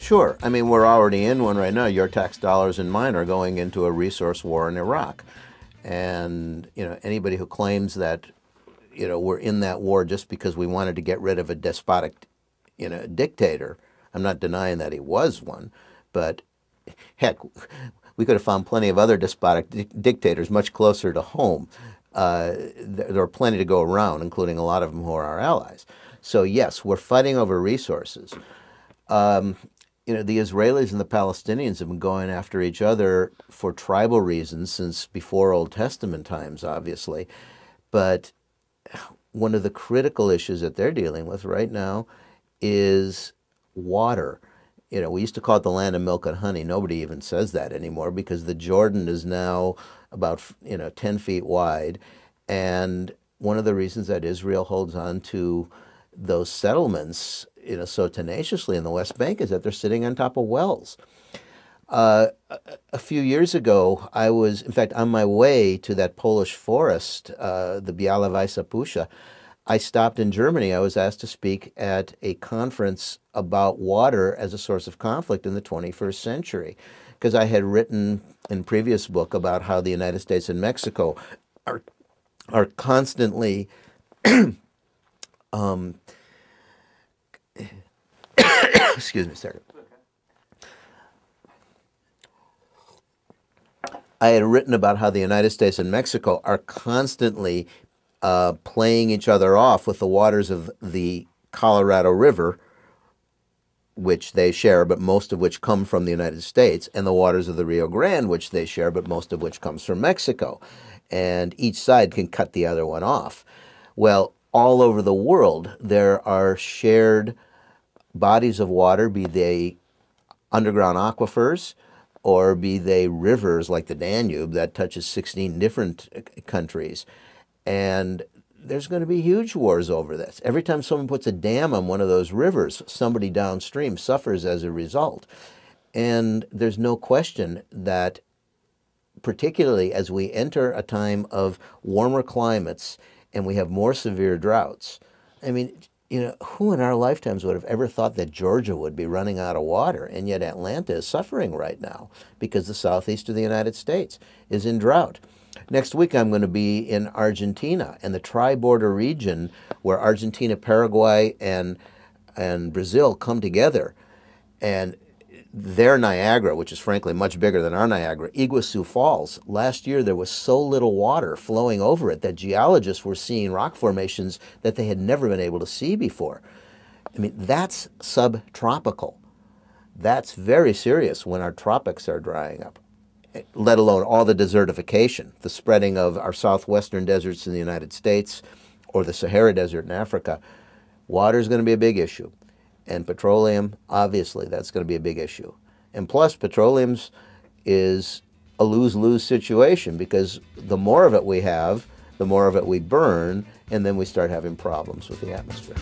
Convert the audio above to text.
Sure. I mean, we're already in one right now. Your tax dollars and mine are going into a resource war in Iraq. And, anybody who claims that, we're in that war just because we wanted to get rid of a despotic, dictator, I'm not denying that he was one, but heck, we could have found plenty of other despotic dictators much closer to home. There are plenty to go around, including a lot of them who are our allies. So yes, we're fighting over resources. The Israelis and the Palestinians have been going after each other for tribal reasons since before Old Testament times, obviously. But one of the critical issues that they're dealing with right now is water. We used to call it the land of milk and honey. Nobody even says that anymore because the Jordan is now about 10 feet wide. And one of the reasons that Israel holds on to those settlements so tenaciously in the West Bank is that they're sitting on top of wells. A few years ago, I was, in fact, on my way to that Polish forest, the Biała Wysa Pusza. I stopped in Germany. I was asked to speak at a conference about water as a source of conflict in the 21st century, because I had written in previous book about how the United States and Mexico are constantly excuse me a second. I had written about how the United States and Mexico are constantly playing each other off with the waters of the Colorado River, which they share, but most of which come from the United States, and the waters of the Rio Grande, which they share, but most of which comes from Mexico. And each side can cut the other one off. Well, all over the world, there are shared bodies of water, be they underground aquifers or be they rivers like the Danube that touches 16 different countries. And there's going to be huge wars over this. Every time someone puts a dam on one of those rivers, somebody downstream suffers as a result. And there's no question that, particularly as we enter a time of warmer climates and we have more severe droughts, I mean, who in our lifetimes would have ever thought that Georgia would be running out of water? And yet Atlanta is suffering right now because the southeast of the United States is in drought. Next week, I'm going to be in Argentina and the tri-border region where Argentina, Paraguay, and Brazil come together. And their Niagara, which is frankly much bigger than our Niagara, Iguazu Falls, last year there was so little water flowing over it that geologists were seeing rock formations that they had never been able to see before. I mean, that's subtropical. That's very serious when our tropics are drying up, let alone all the desertification, the spreading of our southwestern deserts in the United States or the Sahara Desert in Africa. Water is going to be a big issue. And petroleum, obviously, that's going to be a big issue. And plus, petroleum is a lose-lose situation because the more of it we have, the more of it we burn, and then we start having problems with the atmosphere.